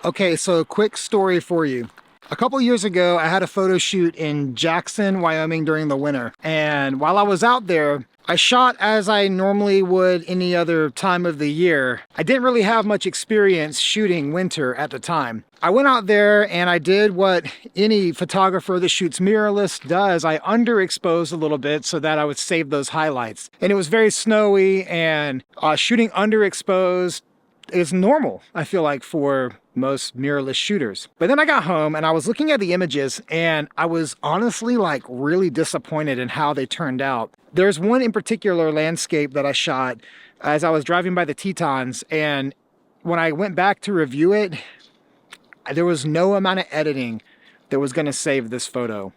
Okay, so a quick story for you. A couple years ago, I had a photo shoot in Jackson, Wyoming during the winter. And while I was out there, I shot as I normally would any other time of the year. I didn't really have much experience shooting winter at the time. I went out there and I did what any photographer that shoots mirrorless does. I underexposed a little bit so that I would save those highlights. And it was very snowy, and shooting underexposed is normal, I feel like, for most mirrorless shooters. But then I got home and I was looking at the images and I was honestly like really disappointed in how they turned out. There's one in particular landscape that I shot as I was driving by the Tetons, and when I went back to review it, there was no amount of editing that was going to save this photo.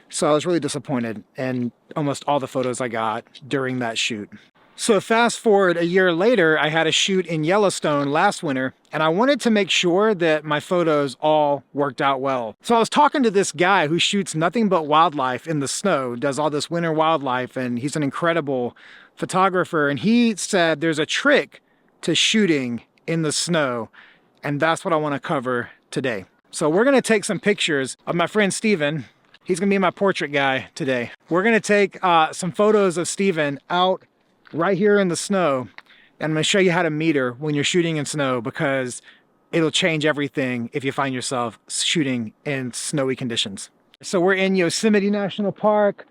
So I was really disappointed in almost all the photos I got during that shoot. So fast forward a year later, I had a shoot in Yellowstone last winter, and I wanted to make sure that my photos all worked out well. So I was talking to this guy who shoots nothing but wildlife in the snow, does all this winter wildlife, and he's an incredible photographer. And he said there's a trick to shooting in the snow, and that's what I want to cover today. So we're going to take some pictures of my friend Steven. He's going to be my portrait guy today. We're going to take some photos of Steven out right here in the snow, and I'm going to show you how to meter when you're shooting in snow, because it'll change everything if you find yourself shooting in snowy conditions. So we're in Yosemite National Park.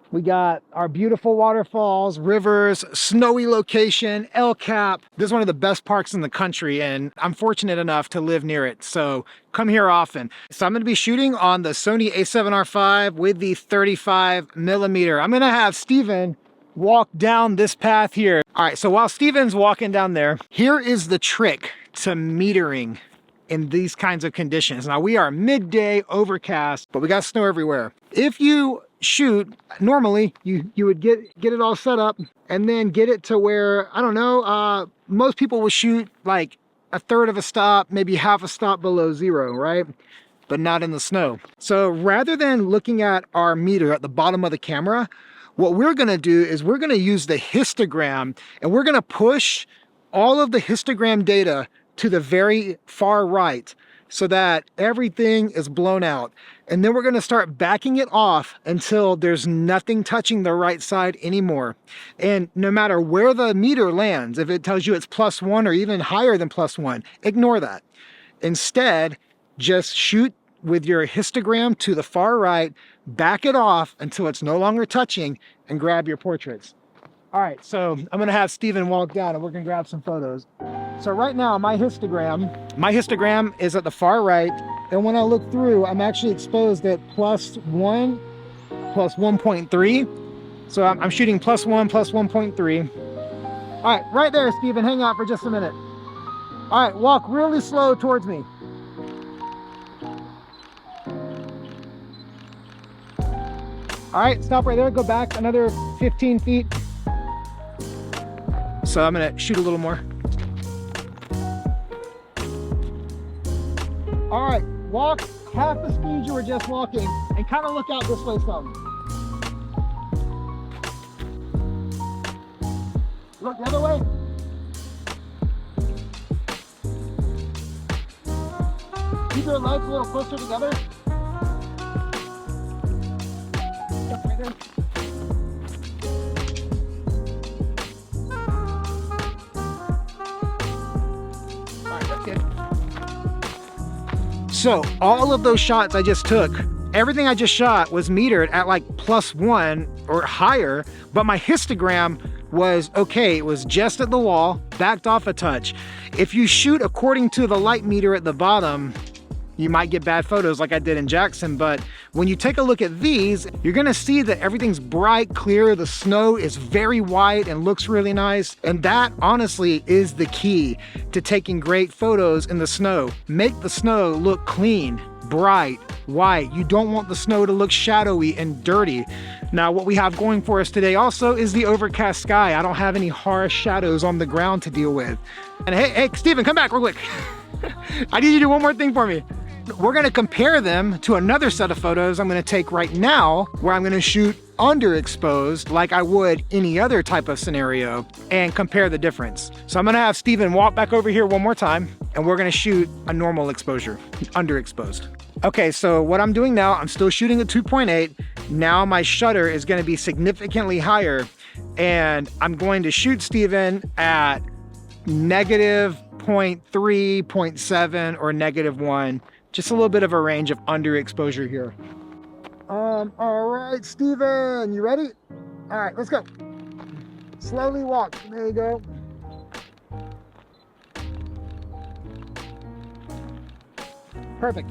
We got our beautiful waterfalls, rivers, snowy location, El Cap. This is one of the best parks in the country, and I'm fortunate enough to live near it, so come here often. So I'm going to be shooting on the Sony A7RV with the 35mm. I'm going to have Steven walk down this path here. All right, so while Steven's walking down there, here is the trick to metering in these kinds of conditions. Now we are midday, overcast, but we got snow everywhere. If you shoot normally, you would get it all set up and then get it to where, I don't know, most people will shoot like a third of a stop, maybe half a stop below zero, right? But not in the snow. So rather than looking at our meter at the bottom of the camera, what we're going to do is we're going to use the histogram, and we're going to push all of the histogram data to the very far right so that everything is blown out. And then we're going to start backing it off until there's nothing touching the right side anymore. And no matter where the meter lands, if it tells you it's +1 or even higher than +1, ignore that. Instead, just shoot with your histogram to the far right, back it off until it's no longer touching, and grab your portraits. All right, so I'm gonna have Steven walk down and we're gonna grab some photos. So right now, my histogram is at the far right, and when I look through, I'm actually exposed at +1, +1.3. So I'm shooting +1, +1.3. All right, right there, Steven, hang out for just a minute. All right, walk really slow towards me. All right, stop right there, go back another 15 feet. So I'm gonna shoot a little more. All right, walk half the speed you were just walking and kind of look out this way some. Look the other way. Keep your legs a little closer together. Right there. All right, that's good. So all of those shots I just took, everything I just shot was metered at like +1 or higher, but my histogram was okay. It was just at the wall, backed off a touch. If you shoot according to the light meter at the bottom, you might get bad photos like I did in Jackson, but when you take a look at these, you're gonna see that everything's bright, clear, the snow is very white and looks really nice, and that honestly is the key to taking great photos in the snow. Make the snow look clean, bright, white. You don't want the snow to look shadowy and dirty. Now, what we have going for us today also is the overcast sky. I don't have any harsh shadows on the ground to deal with. And hey, Steven, come back real quick. I need you to do one more thing for me. we're gonna compare them to another set of photos I'm gonna take right now, where I'm gonna shoot underexposed like I would any other type of scenario and compare the difference. So I'm gonna have Steven walk back over here one more time and we're gonna shoot a normal exposure, underexposed. Okay, so what I'm doing now, I'm still shooting at 2.8. Now my shutter is gonna be significantly higher and I'm going to shoot Steven at negative 0.3, 0.7, or -1. Just a little bit of a range of underexposure here. All right, Steven, you ready? All right, let's go. Slowly walk, there you go. Perfect.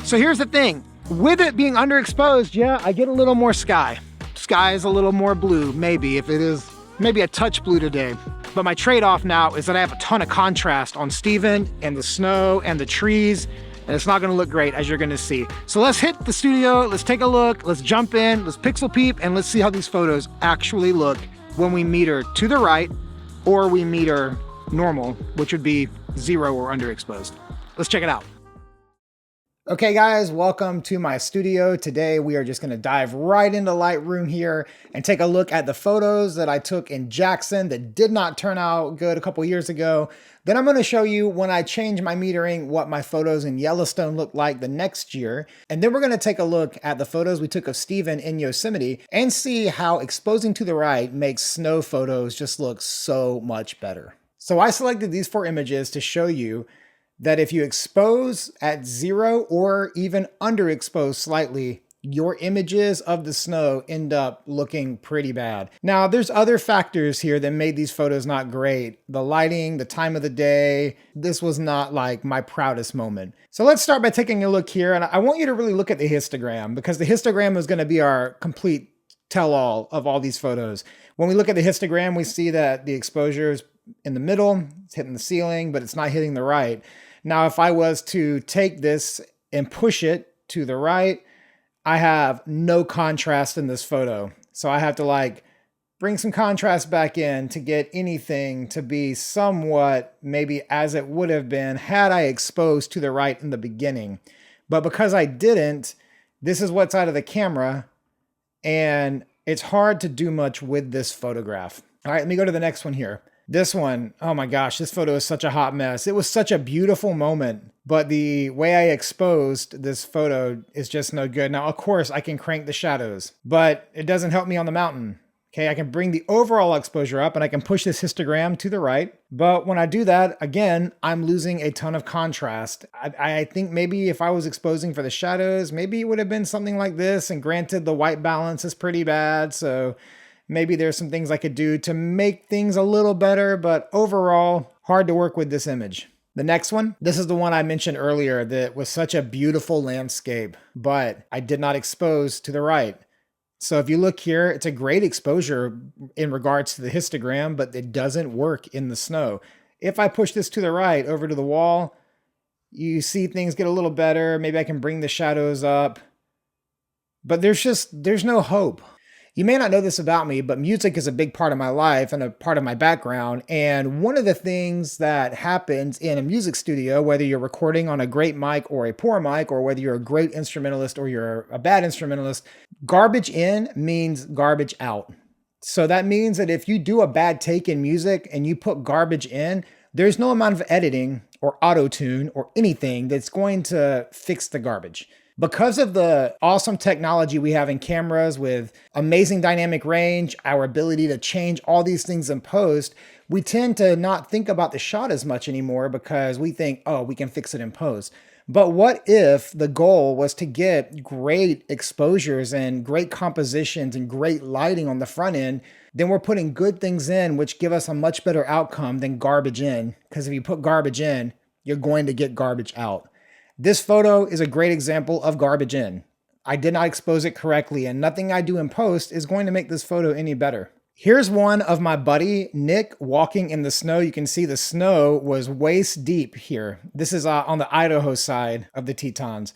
So here's the thing, with it being underexposed, yeah, I get a little more sky. Sky is a little more blue, maybe, if it is maybe a touch blue today. But my trade-off now is that I have a ton of contrast on Steven and the snow and the trees, and it's not gonna look great, as you're gonna see. So let's hit the studio, let's take a look, let's jump in, let's pixel peep, and let's see how these photos actually look when we meter to the right or we meter normal, which would be 0 or underexposed. Let's check it out. Okay guys, welcome to my studio. Today we are just gonna dive right into Lightroom here and take a look at the photos that I took in Jackson that did not turn out good a couple years ago. Then I'm gonna show you when I change my metering, what my photos in Yellowstone look like the next year. And then we're gonna take a look at the photos we took of Steven in Yosemite and see how exposing to the right makes snow photos just look so much better. So I selected these 4 images to show you that if you expose at 0 or even underexpose slightly, your images of the snow end up looking pretty bad. Now, there's other factors here that made these photos not great. The lighting, the time of the day, this was not like my proudest moment. So let's start by taking a look here, and I want you to really look at the histogram because the histogram is gonna be our complete tell-all of all these photos. When we look at the histogram, we see that the exposure is in the middle, it's hitting the ceiling, but it's not hitting the right. Now, if I was to take this and push it to the right, I have no contrast in this photo. So I have to like bring some contrast back in to get anything to be somewhat maybe as it would have been had I exposed to the right in the beginning. But because I didn't, this is what's out of the camera and it's hard to do much with this photograph. All right, let me go to the next one here. This one, oh my gosh, this photo is such a hot mess. It was such a beautiful moment, but the way I exposed this photo is just no good. Now, of course, I can crank the shadows, but it doesn't help me on the mountain. Okay, I can bring the overall exposure up and I can push this histogram to the right. But when I do that, again, I'm losing a ton of contrast. I think maybe if I was exposing for the shadows, maybe it would have been something like this. And granted, the white balance is pretty bad, so maybe there's some things I could do to make things a little better, but overall, hard to work with this image. The next one, this is the one I mentioned earlier that was such a beautiful landscape, but I did not expose to the right. So if you look here, it's a great exposure in regards to the histogram, but it doesn't work in the snow. If I push this to the right over to the wall, you see things get a little better. Maybe I can bring the shadows up, but there's no hope. You may not know this about me, but music is a big part of my life and a part of my background. And one of the things that happens in a music studio, whether you're recording on a great mic or a poor mic, or whether you're a great instrumentalist or you're a bad instrumentalist, garbage in means garbage out. So that means that if you do a bad take in music and you put garbage in, there's no amount of editing or auto-tune or anything that's going to fix the garbage. Because of the awesome technology we have in cameras with amazing dynamic range, our ability to change all these things in post, we tend to not think about the shot as much anymore because we think, oh, we can fix it in post. But what if the goal was to get great exposures and great compositions and great lighting on the front end? Then we're putting good things in, which give us a much better outcome than garbage in. Because if you put garbage in, you're going to get garbage out. This photo is a great example of garbage in. I did not expose it correctly, and nothing I do in post is going to make this photo any better. Here's one of my buddy, Nick, walking in the snow. You can see the snow was waist deep here. This is on the Idaho side of the Tetons.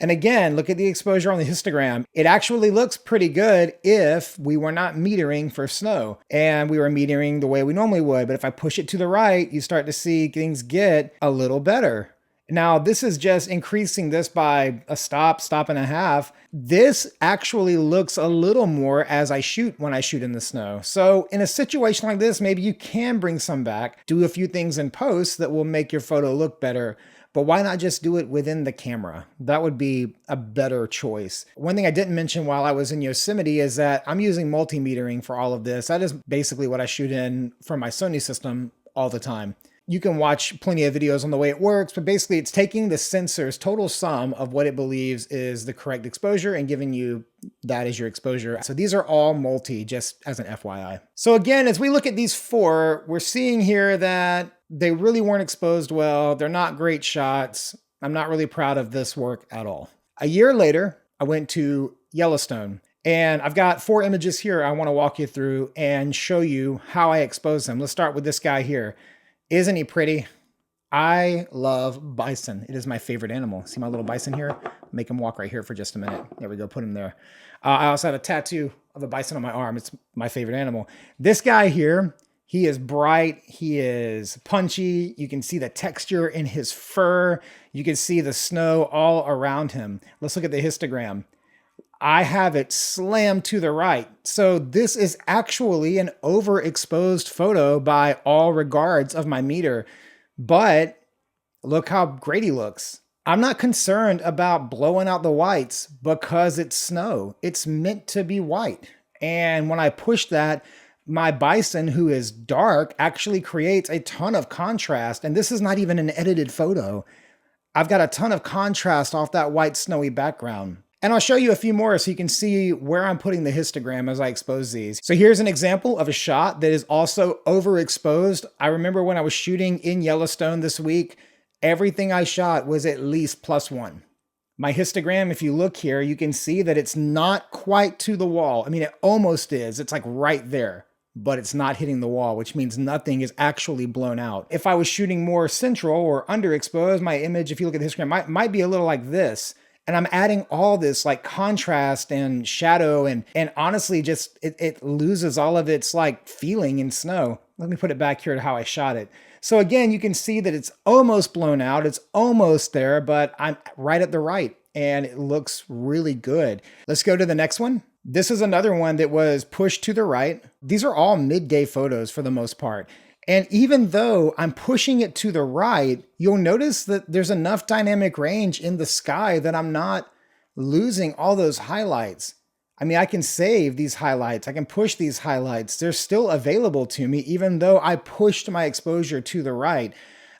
And again, look at the exposure on the histogram. It actually looks pretty good if we were not metering for snow and we were metering the way we normally would. But if I push it to the right, you start to see things get a little better. Now, this is just increasing this by a stop, stop and a half. This actually looks a little more as I shoot when I shoot in the snow. So in a situation like this, maybe you can bring some back, do a few things in post that will make your photo look better. But why not just do it within the camera? That would be a better choice. One thing I didn't mention while I was in Yosemite is that I'm using multimetering for all of this. That is basically what I shoot in from my Sony system all the time. You can watch plenty of videos on the way it works, but basically it's taking the sensor's total sum of what it believes is the correct exposure and giving you that as your exposure. So these are all multi, just as an FYI. So again, as we look at these four, we're seeing here that they really weren't exposed well. They're not great shots. I'm not really proud of this work at all. A year later, I went to Yellowstone. And I've got 4 images here I want to walk you through and show you how I expose them. Let's start with this guy here. Isn't he pretty? I love bison. It is my favorite animal. See my little bison here? Make him walk right here for just a minute. There we go, put him there. I also have a tattoo of a bison on my arm. It's my favorite animal. This guy here, he is bright. He is punchy. You can see the texture in his fur. You can see the snow all around him. Let's look at the histogram. I have it slammed to the right. So this is actually an overexposed photo by all regards of my meter, but look how great he looks. I'm not concerned about blowing out the whites because it's snow. It's meant to be white. And when I push that, my bison, who is dark, actually creates a ton of contrast. And this is not even an edited photo. I've got a ton of contrast off that white snowy background. And I'll show you a few more so you can see where I'm putting the histogram as I expose these. So here's an example of a shot that is also overexposed. I remember when I was shooting in Yellowstone this week, everything I shot was at least +1. My histogram, if you look here, you can see that it's not quite to the wall. I mean, it almost is. It's like right there, but it's not hitting the wall, which means nothing is actually blown out. If I was shooting more central or underexposed, my image, if you look at the histogram, might be a little like this. And I'm adding all this like contrast and shadow and honestly just it loses all of its like feeling in snow. Let me put it back here to how I shot it. So again, you can see that it's almost blown out. It's almost there, but I'm right at the right and it looks really good. Let's go to the next one. This is another one that was pushed to the right. These are all midday photos for the most part. And even though I'm pushing it to the right, you'll notice that there's enough dynamic range in the sky that I'm not losing all those highlights. I mean, I can save these highlights. I can push these highlights. They're still available to me, even though I pushed my exposure to the right.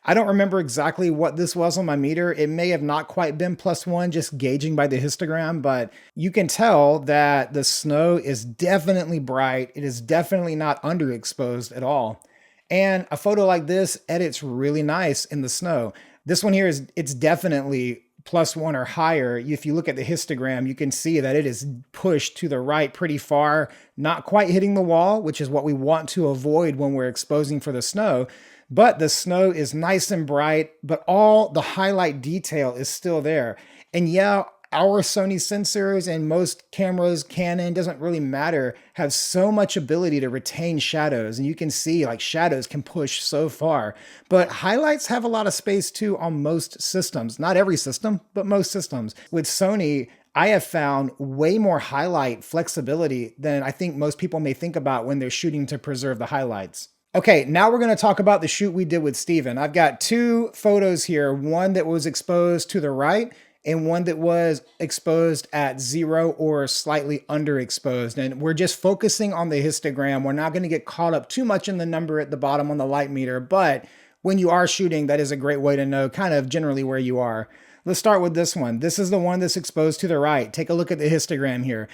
I don't remember exactly what this was on my meter. It may have not quite been +1, just gauging by the histogram, but you can tell that the snow is definitely bright. It is definitely not underexposed at all. And a photo like this edits really nice in the snow. This one here it's definitely +1 or higher. If you look at the histogram, you can see that it is pushed to the right pretty far, not quite hitting the wall, which is what we want to avoid when we're exposing for the snow. But the snow is nice and bright, but all the highlight detail is still there. And yeah, our Sony sensors and most cameras, Canon, doesn't really matter, have so much ability to retain shadows. And you can see like shadows can push so far. But highlights have a lot of space too on most systems. Not every system, but most systems. With Sony, I have found way more highlight flexibility than I think most people may think about when they're shooting to preserve the highlights. Okay, now we're going to talk about the shoot we did with Steven. I've got 2 photos here, one that was exposed to the right and one that was exposed at 0 or slightly underexposed. And we're just focusing on the histogram. We're not going to get caught up too much in the number at the bottom on the light meter, but when you are shooting, that is a great way to know kind of generally where you are. Let's start with this one. This is the one that's exposed to the right. Take a look at the histogram here.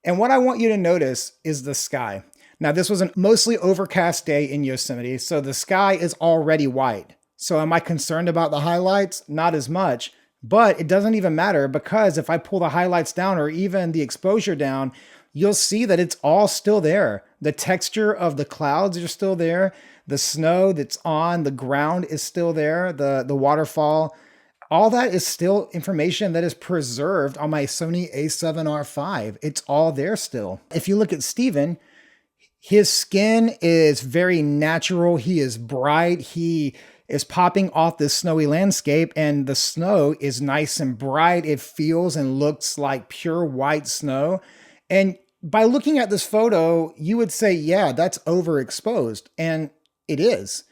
And what I want you to notice is the sky. Now, this was a mostly overcast day in Yosemite, so the sky is already white. So am I concerned about the highlights? Not as much. But it doesn't even matter because if I pull the highlights down or even the exposure down, you'll see that it's all still there. The texture of the clouds are still there. The snow that's on the ground is still there. The waterfall, all that is still information that is preserved on my Sony A7RV. It's all there still. If you look at Steven, his skin is very natural. He is bright. He is popping off this snowy landscape, and the snow is nice and bright. It feels and looks like pure white snow. And by looking at this photo, you would say, yeah, that's overexposed. And it is.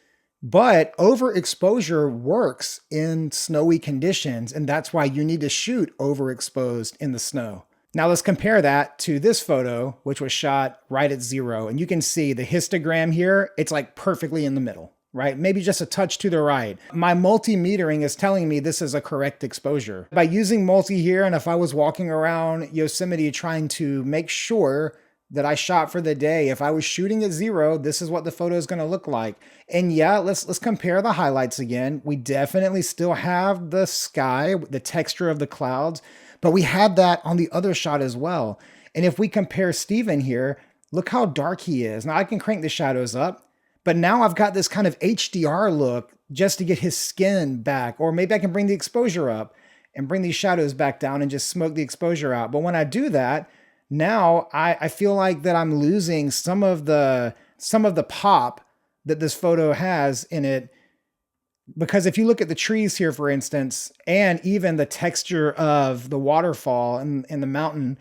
But overexposure works in snowy conditions, and that's why you need to shoot overexposed in the snow. Now let's compare that to this photo, which was shot right at 0. And you can see the histogram here, it's like perfectly in the middle, right? Maybe just a touch to the right. My multimetering is telling me this is a correct exposure. By using multi here, and if I was walking around Yosemite trying to make sure that I shot for the day, if I was shooting at 0, this is what the photo is going to look like. And yeah, let's compare the highlights again. We definitely still have the sky, the texture of the clouds, but we had that on the other shot as well. And if we compare Steven here, look how dark he is. Now I can crank the shadows up, but now I've got this kind of HDR look just to get his skin back. Or maybe I can bring the exposure up and bring these shadows back down and just smoke the exposure out. But when I do that, now I feel like that I'm losing some of the pop that this photo has in it. Because if you look at the trees here, for instance, and even the texture of the waterfall and the mountain,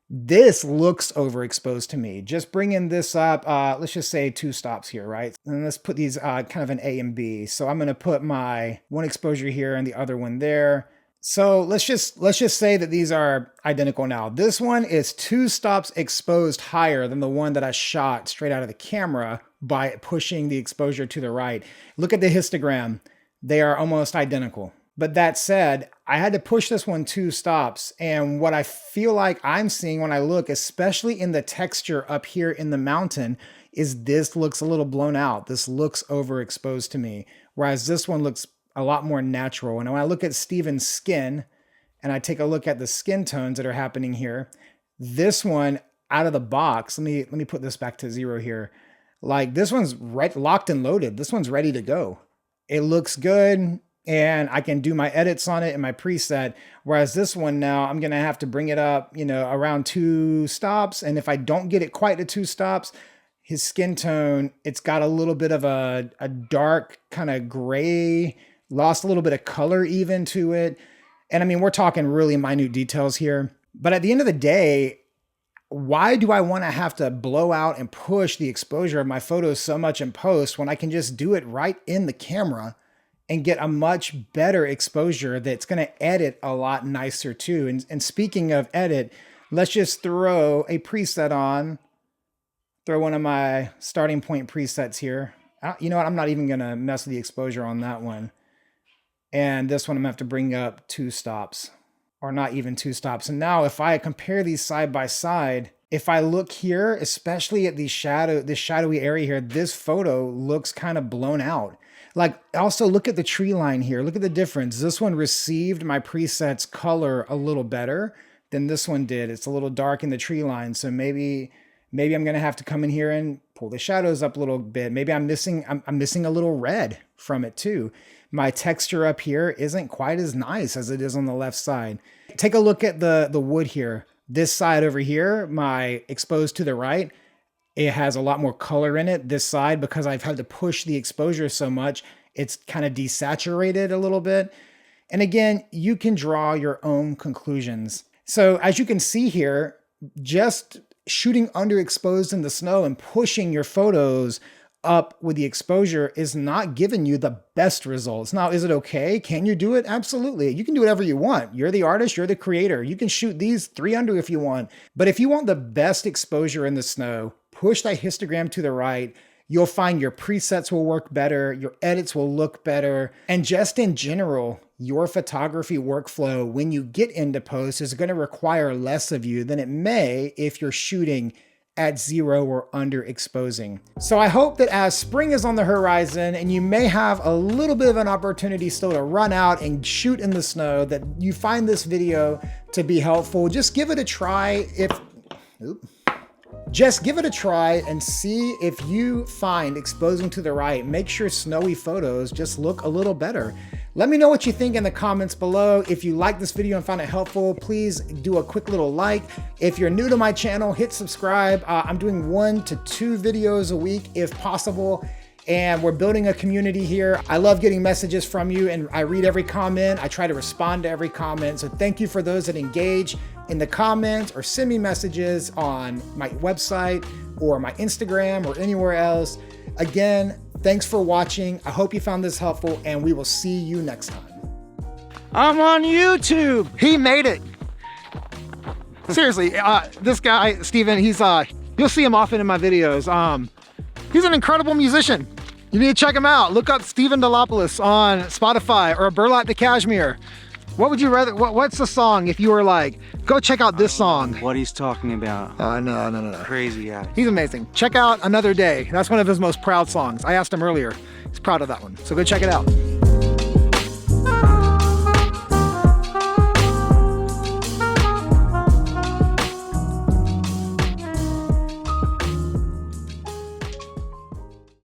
this looks overexposed to me. Just bringing this up, let's just say 2 stops here, right? And let's put these kind of an A and B. So I'm going to put my one exposure here and the other one there. So let's just say that these are identical now. This one is 2 stops exposed higher than the one that I shot straight out of the camera by pushing the exposure to the right. Look at the histogram. They are almost identical. But that said, I had to push this one 2 stops. And what I feel like I'm seeing when I look, especially in the texture up here in the mountain, is this looks a little blown out. This looks overexposed to me. Whereas this one looks a lot more natural. And when I look at Steven's skin and I take a look at the skin tones that are happening here, this one out of the box, let me put this back to 0 here. Like this one's locked and loaded. This one's ready to go. It looks good and I can do my edits on it in my preset. Whereas this one now, I'm going to have to bring it up, around 2 stops. And if I don't get it quite to 2 stops, his skin tone, it's got a little bit of a dark kind of gray, lost a little bit of color even to it. And I mean, we're talking really minute details here. But at the end of the day, why do I want to have to blow out and push the exposure of my photos so much in post when I can just do it right in the camera and get a much better exposure that's going to edit a lot nicer too? And speaking of edit, let's just throw a preset on, throw one of my starting point presets here. You know what? I'm not even going to mess with the exposure on that one. And this one I'm going to have to bring up 2 stops, or not even 2 stops. And now if I compare these side by side, if I look here, especially at this shadowy area here, this photo looks kind of blown out. Like also look at the tree line here. Look at the difference. This one received my presets color a little better than this one did. It's a little dark in the tree line. So maybe I'm going to have to come in here and pull the shadows up a little bit. Maybe I'm missing a little red from it too. My texture up here isn't quite as nice as it is on the left side. Take a look at the wood here. This side over here, my exposed to the right, it has a lot more color in it. This side, because I've had to push the exposure so much, it's kind of desaturated a little bit. And again, you can draw your own conclusions. So as you can see here, just shooting underexposed in the snow and pushing your photos up with the exposure is not giving you the best results. Now, is it okay? Can you do it? Absolutely. You can do whatever you want. You're the artist, you're the creator. You can shoot these 3 under if you want. But if you want the best exposure in the snow, push that histogram to the right. You'll find your presets will work better, your edits will look better, and just in general, your photography workflow when you get into post is going to require less of you than it may if you're shooting at 0 or underexposing. So I hope that as spring is on the horizon and you may have a little bit of an opportunity still to run out and shoot in the snow, that you find this video to be helpful. Just give it a try. Just give it a try and see if you find exposing to the right makes your snowy photos just look a little better. Let me know what you think in the comments below. If you like this video and found it helpful, please do a quick little like. If you're new to my channel, hit subscribe. I'm doing 1 to 2 videos a week if possible. and we're building a community here. I love getting messages from you, and I read every comment. I try to respond to every comment. So thank you for those that engage in the comments or send me messages on my website or my Instagram or anywhere else. Again, thanks for watching. I hope you found this helpful, and we will see you next time. I'm on YouTube. He made it. Seriously, this guy, Steven, he's you'll see him often in my videos. He's an incredible musician. You need to check him out. Look up Steven Delopoulos on Spotify or Burlap the Cashmere. What would you rather, what's the song if you were like, go check out this song? What he's talking about. No. Crazy guy. He's amazing. Check out Another Day. That's one of his most proud songs. I asked him earlier. He's proud of that one. So go check it out.